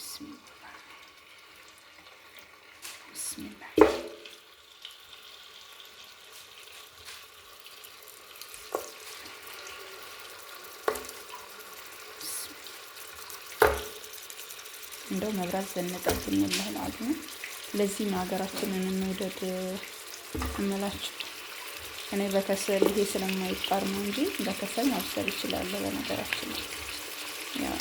ቢስሚላህ ቢስሚላህ እንደው መብራት ዘነጠብኝ ይላል። ለዚህ ነው ሀገራችንን እንውደድ እምላችሁ። እኔ በከሰል ይሄ ስለማይጣር ነው እንጂ በከሰል ማብሰል ይችላል። በነገራችን ያው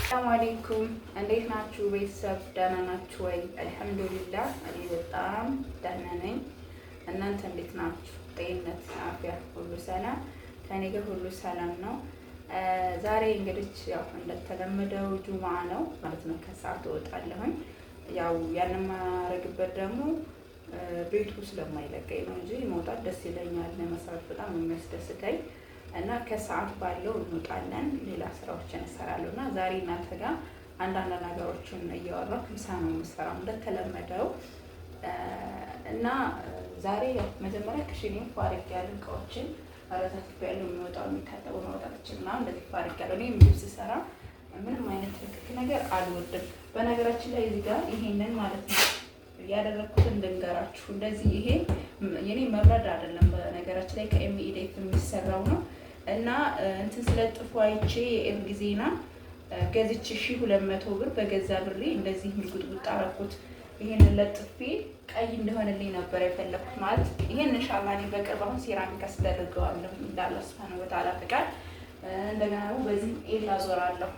ሰላም አለይኩም እንዴት ናችሁ ቤተሰብ? ደህና ናችሁ ወይ? አልሐምዱሊላህ እኔ በጣም ደህና ነኝ። እናንተ እንዴት ናችሁ? ጤንነት፣ አፍያ ሁሉ ሰላም? ከኔ ጋር ሁሉ ሰላም ነው። ዛሬ እንግዲህ ያው እንደተለመደው ጁምዓ ነው ማለት ነው። ከሰዓት እወጣለሁኝ። ያው ያንን ማረግበት ደግሞ ቤቱ ስለማይለቀኝ ነው እንጂ መውጣት ደስ ይለኛል። ለመስራት በጣም የሚያስደስተኝ እና ከሰዓት ባለው እንወጣለን። ሌላ ስራዎችን እሰራለሁ እና ዛሬ እናንተ ጋር አንዳንድ ነገሮችን እያወራሁ ምሳ ነው የምሰራው እንደተለመደው። እና ዛሬ መጀመሪያ ክሽኔን ፋርግ ያሉ እቃዎችን አረታትፍ ያለው የሚወጣው የሚታጠበው ማውጣቶችን እና እንደዚህ ፋርግ ያለው እኔ ምግብ ስሰራ ምንም አይነት ልክክ ነገር አልወድም። በነገራችን ላይ እዚህ ጋር ይሄንን ማለት ነው ያደረኩት እንድንገራችሁ። እንደዚህ ይሄ የኔ መብረድ አይደለም። በነገራችን ላይ ከኤምኢዴፍ የሚሰራው ነው እና እንትን ስለጥፉ አይቼ የኤርጊዜና ገዝቼ 1200 ብር በገዛ ብሬ እንደዚህ ምልጉጥጉጥ አረኩት። ይሄንን ለጥፌ ቀይ እንደሆነልኝ ነበር የፈለኩት ማለት ይሄን ኢንሻአላህ እኔ በቅርብ አሁን ሴራሚክ አስደርገዋለሁ እንዳላህ ሱብሃነሁ ወተዓላ ፍቃድ። እንደገና ደግሞ በዚህ ኤላ ዞራለሁ።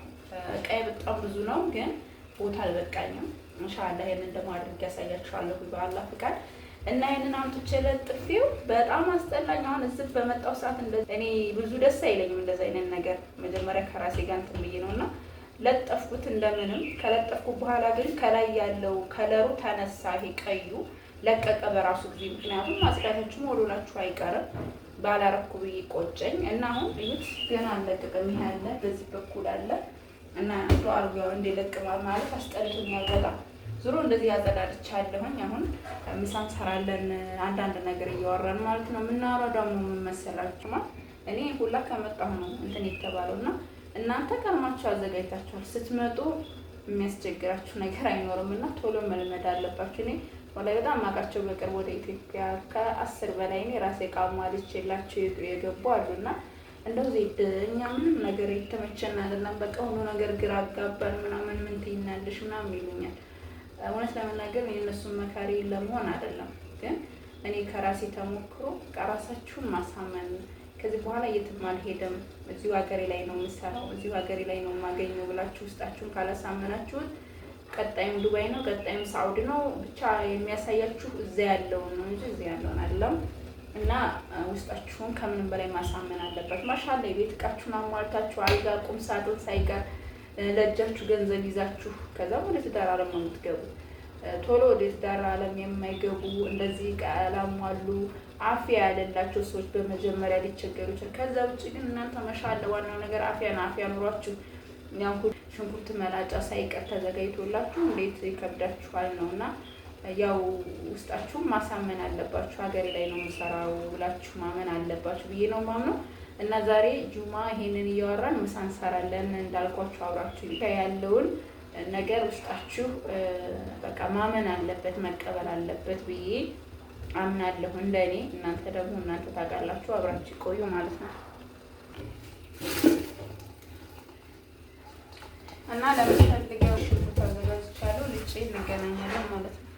ቀይ በጣም ብዙ ነው ግን ቦታ አልበቃኝም። ኢንሻአላህ ይሄንን ደግሞ አድርጌ ያሳያችኋለሁ በአላህ ፍቃድ። እና ይሄንን አምጥቼ ለጥፌው በጣም አስጠላኝ። አሁን እዚህ በመጣው ሰዓት እኔ ብዙ ደስ አይለኝም እንደዛ አይነት ነገር። መጀመሪያ ከራሴ ጋር እንትን ብዬ ነውና ለጠፍኩት እንደምንም። ከለጠፍኩ በኋላ ግን ከላይ ያለው ከለሩ ተነሳ። ይሄ ቀዩ ለቀቀ በራሱ ጊዜ። ምክንያቱም ማጽዳታችሁ ሞሉላችሁ አይቀርም። ባላረኩ ብዬ ቆጨኝ እና አሁን እዩት ገና አለቀቀም። ይሄ አለ በዚህ በኩል አለ እና አንዱ አርጋው እንደለቀ ማለት አስጠልቶኛል በጣም። ዙሮ እንደዚህ ያጸዳድቻለሁኝ። አሁን ምሳ እንሰራለን አንዳንድ ነገር እያወራን ማለት ነው። የምናወራው ደግሞ ምን መሰላችሁ ማለት እኔ ሁላ ከመጣሁ ነው እንትን የተባለውና እናንተ ቀድማችሁ አዘጋጅታችኋል። ስትመጡ የሚያስቸግራችሁ ነገር አይኖርምና ቶሎ መልመድ አለባችሁ። እኔ ወላሂ በጣም ማቃቸው በቅርብ ወደ ኢትዮጵያ ከ10 በላይ እኔ ራሴ ቃማልቼላችሁ የገቡ አሉና እንደው ዘይት እኛ ምንም ነገር የተመቸና አይደለም። በቃ ሁሉ ነገር ግራ አጋባን ምናምን ምን ትይናለሽ ምናምን ይሉኛል። እውነት ለመናገር የእነሱን መካሪ ለመሆን አይደለም፣ ግን እኔ ከራሴ ተሞክሮ ራሳችሁን ማሳመን ከዚህ በኋላ የትም አልሄድም፣ እዚሁ ሀገሬ ላይ ነው የምሰራው፣ እዚሁ ሀገሬ ላይ ነው የማገኘው ብላችሁ ውስጣችሁን ካላሳመናችሁት ቀጣይም ዱባይ ነው ቀጣይም ሳውዲ ነው ብቻ የሚያሳያችሁ እዛ ያለውን ነው እንጂ እዚህ ያለውን አይደለም። እና ውስጣችሁን ከምንም በላይ ማሳመን አለበት። ማሻአላ የቤት እቃችሁን አሟልታችሁ አልጋ፣ ቁም ሳጥን ሳይቀር ለእጃችሁ ገንዘብ ይዛችሁ ከዛ ወደ ትዳር ዓለም ነው የምትገቡ። ቶሎ ወደ ትዳር ዓለም የማይገቡ እንደዚህ እቃ ያላሟሉ አፍያ ያለላቸው ሰዎች በመጀመሪያ ሊቸገሩ ይችላል። ከዛ ውጭ ግን እናንተ ማሻአላ ዋናው ነገር አፍያ ኑሯችሁ ያው ሽንኩርት መላጫ ሳይቀር ተዘጋጅቶላችሁ እንዴት ይከብዳችኋል ነውና ያው ውስጣችሁን ማሳመን አለባችሁ። ሀገሬ ላይ ነው የምሰራው ብላችሁ ማመን አለባችሁ ብዬ ነው ማምነው። እና ዛሬ ጁማ ይሄንን እያወራን ምሳ እንሰራለን እንዳልኳችሁ አብራችሁ ያለውን ነገር ውስጣችሁ በቃ ማመን አለበት መቀበል አለበት ብዬ አምናለሁ እንደኔ። እናንተ ደግሞ እናንተ ታውቃላችሁ። አብራችሁ ቆዩ ማለት ነው። እና ለምትፈልገው ሽንኩርት አዘጋጅቻለሁ። ልጬ እንገናኛለን ማለት ነው።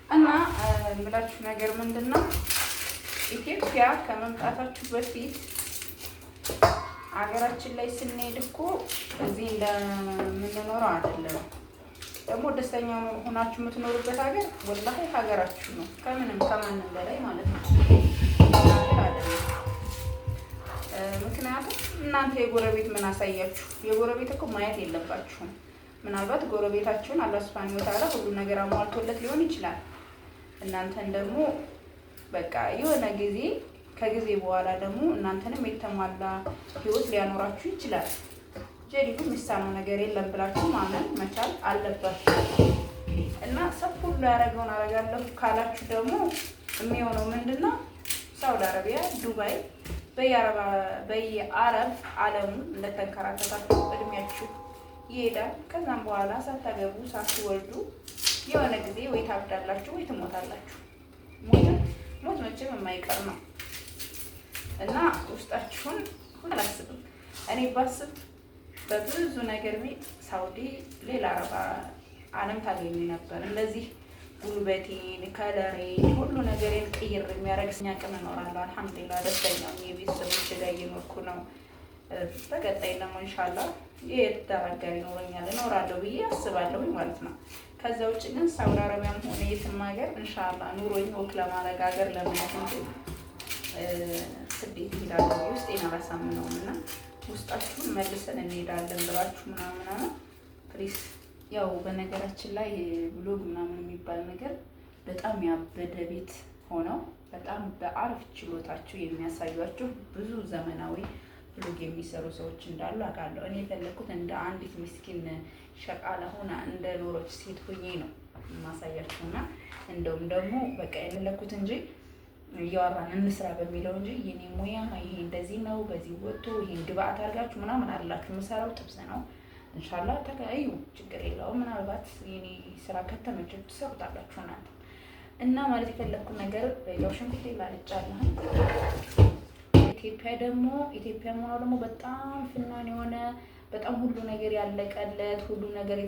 እና የምላችሁ ነገር ምንድነው ኢትዮጵያ ከመምጣታችሁ በፊት ሀገራችን ላይ ስንሄድ እኮ እዚህ እንደምንኖረው አይደለም። ደግሞ ደስተኛ ሆናችሁ የምትኖሩበት ሀገር ወላሂ ሀገራችሁ ነው፣ ከምንም ከማንም በላይ ማለት ነው። ምክንያቱም እናንተ የጎረቤት ምን አሳያችሁ? የጎረቤት እኮ ማየት የለባችሁም። ምናልባት ጎረቤታችሁን አላህ ሱብሃነሁ ወተዓላ ሁሉ ነገር አሟልቶለት ሊሆን ይችላል። እናንተን ደግሞ በቃ የሆነ ጊዜ ከጊዜ በኋላ ደግሞ እናንተንም የተሟላ ህይወት ሊያኖራችሁ ይችላል። ጀዲዱ የሚሳነው ነገር የለም ብላችሁ ማመን መቻል አለባችሁ። እና ሰብ ሁሉ ያደረገውን አደርጋለሁ ካላችሁ ደግሞ የሚሆነው ምንድነው? ሳውዲ አረቢያ፣ ዱባይ፣ በየአረብ ዓለሙ እንደተንከራተታችሁ እድሜያችሁ ይሄዳል። ከዛም በኋላ ሳታገቡ ሳትወልዱ የሆነ ጊዜ ወይ ታብዳላችሁ ወይ ትሞታላችሁ። ሞት መቼም የማይቀር ነው እና ውስጣችሁን ሁሉ አስብም። እኔ ባስብ በብዙ ነገር ሳውዲ ሌላ አረብ ዓለም ታገኙ ነበር። እንደዚህ ጉልበቴን ከለሬን ሁሉ ነገሬን ቅይር የሚያደርግ አቅም እኖራለሁ። አልሐምዱሊላህ ደስተኛ የቤተሰቦቼ ጋር እየኖርኩ ነው። በቀጣይ ደግሞ ኢንሻአላህ የተዳራጋሪ ይኖረኛል እኖራለሁ ብዬ አስባለሁ ማለት ነው። ከዛ ውጭ ግን ሳውዲ አረቢያም ሆነ የትም ሀገር ኢንሻአላህ ኑሮኝ ወክ ለማድረግ ሀገር ለማየት እንጂ ስደት ሄዳለሁ ውስጤን አላሳምነውም እና ውስጣችሁን መልሰን እንሄዳለን ብላችሁ ምናምን ፕሊስ። ያው በነገራችን ላይ ብሎግ ምናምን የሚባል ነገር በጣም ያበደ ቤት ሆነው በጣም በአሪፍ ችሎታቸው የሚያሳዩአችሁ ብዙ ዘመናዊ ብሎግ የሚሰሩ ሰዎች እንዳሉ አውቃለሁ። እኔ የፈለኩት እንደ አንዲት ምስኪን ሸቃላ ሆና እንደ ኖሮች ሴት ሆኜ ነው ማሳያችሁና እንደውም ደግሞ በቃ የፈለኩት እንጂ እያወራን እንስራ በሚለው እንጂ የኔ ሙያ ይሄ እንደዚህ ነው፣ በዚህ ወጥቶ ይሄን ግብአት አድርጋችሁ ምናምን አላችሁ። የምሰራው ጥብስ ነው። ኢንሻአላህ ተቀዩ ችግር የለውም። ምናልባት የኔ ስራ ከተመቸው ትሰሩታላችሁ እናንተ እና ማለት የፈለኩት ነገር ያው ሽንኩርት ላልጫለሁ። ኢትዮጵያ ሆኖ ደግሞ በጣም ፍናን የሆነ በጣም ሁሉ ነገር ያለቀለት ሁሉ ነገር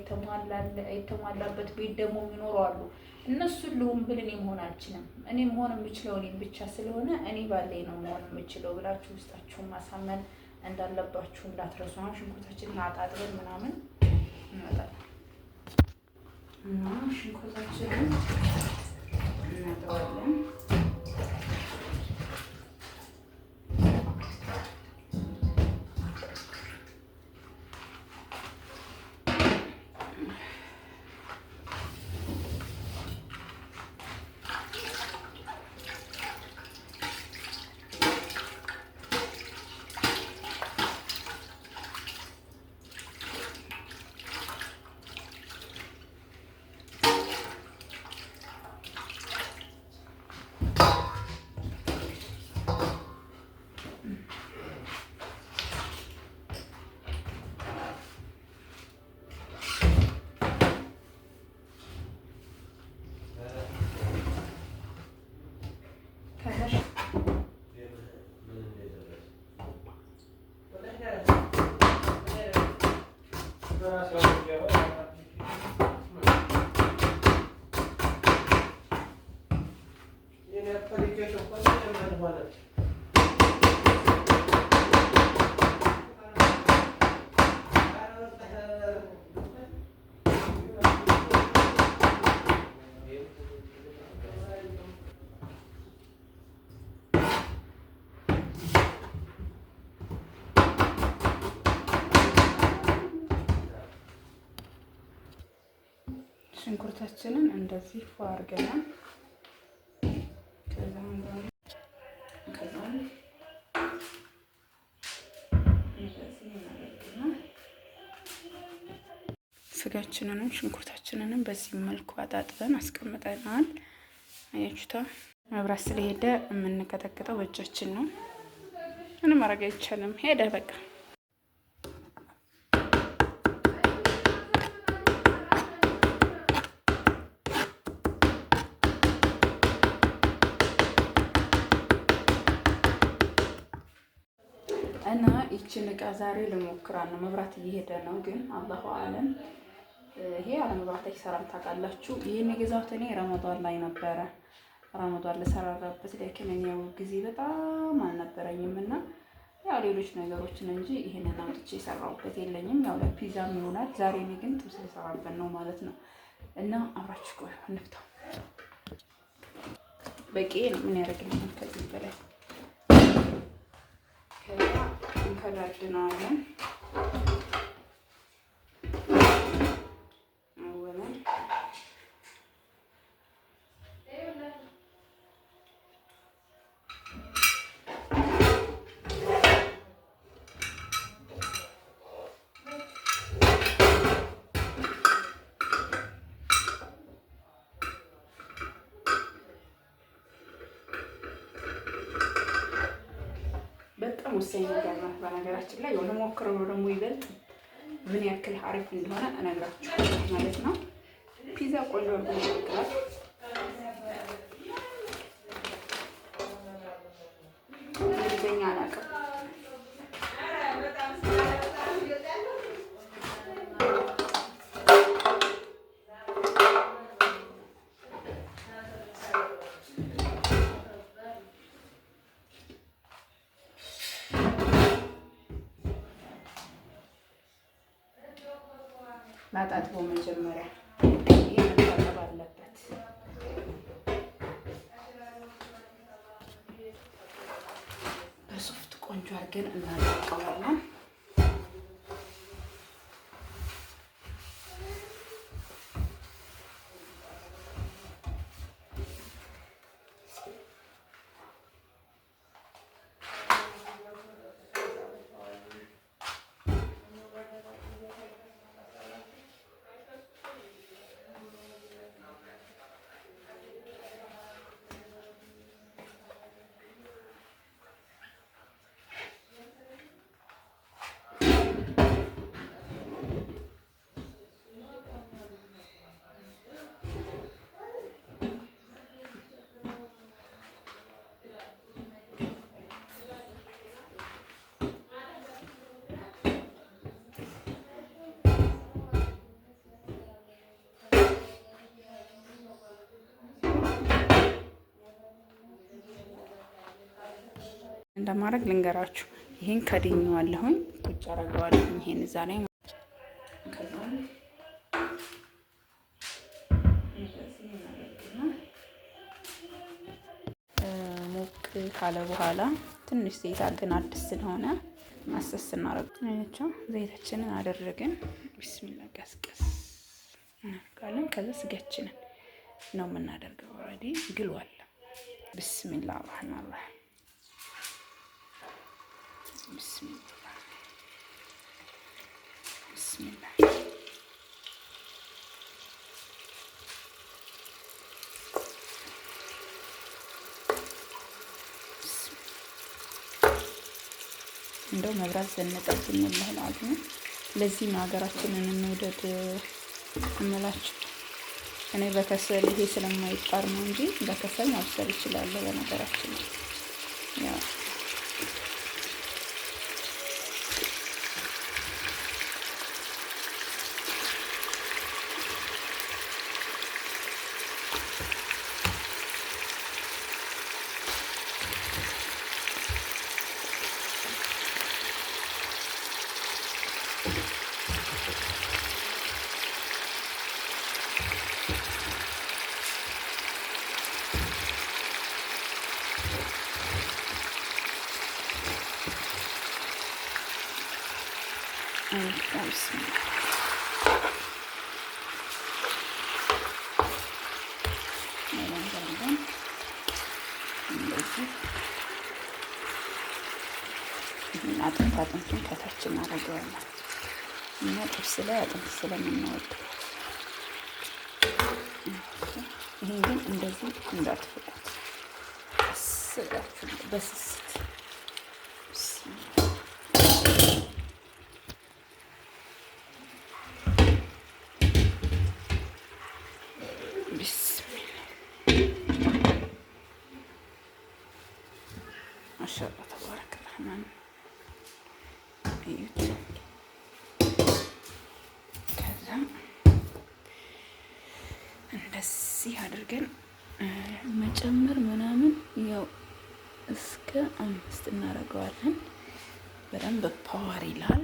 የተሟላበት ቤት ደግሞ የሚኖሩ አሉ። እነሱን ልሁን ብል እኔ መሆን አልችልም። እኔ መሆን የምችለው እኔም ብቻ ስለሆነ እኔ ባለኝ ነው መሆን የምችለው ብላችሁ ውስጣችሁን ማሳመን እንዳለባችሁ እንዳትረሱ። አሁን ሽንኩርታችንን አጣጥበን ምናምን እንመጣለን እና ሽንኩርታችንን እናጥባለን። ሽንኩርታችንን እንደዚህ ፏ አድርገናል። ስጋችንንም ሽንኩርታችንንም በዚህ መልኩ አጣጥበን አስቀምጠናል። አያችሁታ። መብራት ስለሄደ የምንቀጠቅጠው በእጃችን ነው። ምንም ማድረግ አይቻልም። ሄደ በቃ። እና ይችን እቃ ዛሬ ልሞክራል ነው። መብራት እየሄደ ነው ግን አላሁ አለም። ይሄ አለ መብራት አይሰራም ታውቃላችሁ። ይሄን የገዛሁት እኔ ረመዳን ላይ ነበረ። ረመዳን ለሰራራበት ለኪን ያው ጊዜ በጣም አልነበረኝም እና ያው ሌሎች ነገሮችን እንጂ ይሄንን አምጥቼ የሰራሁበት የለኝም። ያው ለፒዛም ይሆናል። ዛሬ እኔ ግን ጥብስ የሰራበት ነው ማለት ነው። እና አብራችሁ ቆዩ እንፍታው። በቂ ነው። ምን ያደርግልኛል ከዚህ በላይ ከዛ እንከዳድነዋለን። ወሳኝ ነገር ነው። በነገራችን ላይ የሆነ ሞክረው ደግሞ ይበልጥ ምን ያክል አሪፍ እንደሆነ እነግራችኋለሁ ማለት ነው። ፒዛ ቆንጆ አድርጎ ይጋግራል። እንግሊዝኛ አላውቅም። ላጣጥቦ መጀመሪያ ይሄ መታጠብ አለበት። በሶፍት ቆንጆ አድርገን እናደርገዋለን። እንደማድረግ ልንገራችሁ። ይሄን ከድኜዋለሁኝ ቁጭ አደርገዋለሁኝ። ይሄን እዛ ላይ ሞቅ ካለ በኋላ ትንሽ ዘይት አድርገን አዲስ ስለሆነ ማሰስ እናደርጋቸው። ዘይታችንን አደረግን። ቢስሚላ ቀስቀስ እናደርጋለን። ከዛ ስጋችንን ነው የምናደርገው። ኦልሬዲ ግሏል። ቢስሚላ ረህማን ረሂም ቢስሚላህ ቢስሚላህ እንደው መብራት ዘነጠብኝ ማለት ነው። ለዚህ ነው ሀገራችንን እንውደድ እምላችሁ። እኔ በከሰል ይሄ ስለማይጣር ነው እንጂ በከሰል ማብሰል እችላለሁ። በነገራችን ያው አጥንቱን ከታች እናደርገዋለን እና ጥብስ ላይ አጥንት ስለምንወድ ይሄን ግን እንደዚህ እንዳትፈቁት ስጋችሁ በስስት ማሻአላ ተባረከ ረህማን እዩት። ከዛ እንደዚህ አድርገን መጨመር ምናምን ያው እስከ 5 እናደርገዋለን። በደንብ ፓወር ይላል።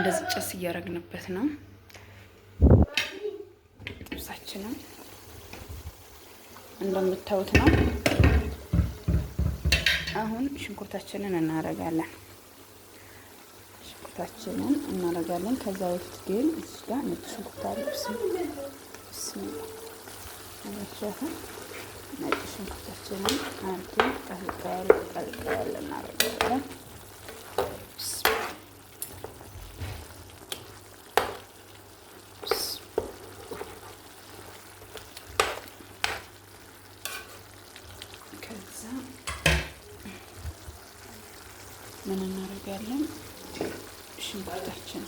እንደዚህ ጭስ እያደረግንበት ነው ጥብሳችንም እንደምታዩት ነው። አሁን ሽንኩርታችንን እናረጋለን። ከዛ በፊት ግን እዚህ ጋር ነጭ ሽንኩርት አለ። ነጭ ሽንኩርታችንን አርገን ቀልቀል እናረጋለን። ከዛ ምን እናደርጋለን? ሽንኩርታችን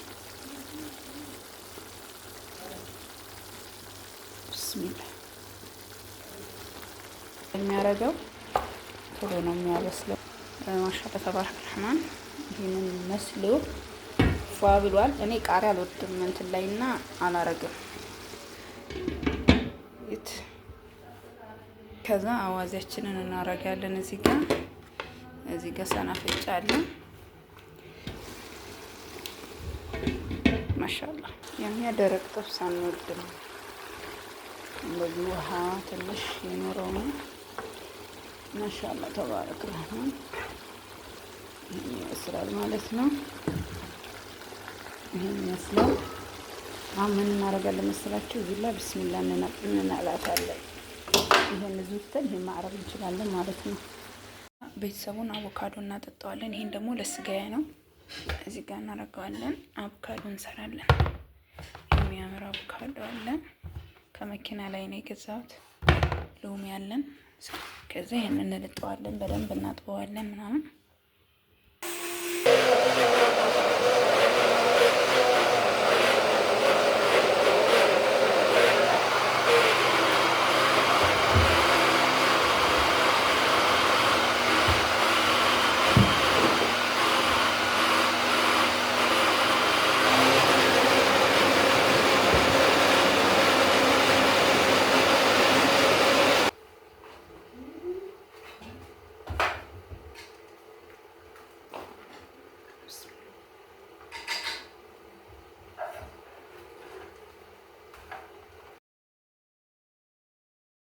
ብስሚላ የሚያደርገው ቶሎ ነው የሚያበስለው። ማሻአላ ተባረከ ረህማን። ይሄንን መስሎ ፏ ብሏል። እኔ ቃሪያ አልወድም እንትን ላይና አላረግም። ከዛ አዋዜያችንን እናረጋለን። እዚህ ጋር ሰናፍጭ አለ። ማሻአላ የሚያደርቅ ጥብስ አንወድም። እንደዚህ ውሃ ትንሽ የኖረው ነው። ማሻአላ ተባረክ ረህማን። ይሄን ይመስላል ማለት ነው። ይሄን ይመስላል። አሁን ምን እናደርጋለን መሰላችሁ? እዚህ ላይ ቢስሚላ እንላታለን። ይሄን እዚህ ውስጥ ይሄን ማዕረብ እንችላለን ማለት ነው። ቤተሰቡን አቮካዶ እናጠጣዋለን። ይሄን ደግሞ ለስጋዬ ነው። እዚህ ጋር እናደርገዋለን። አቮካዶ እንሰራለን። የሚያምር አቮካዶ አለን። ከመኪና ላይ ነው የገዛሁት። ሎሚ አለን። ከዛ ይሄንን እንልጠዋለን። በደንብ እናጥበዋለን ምናምን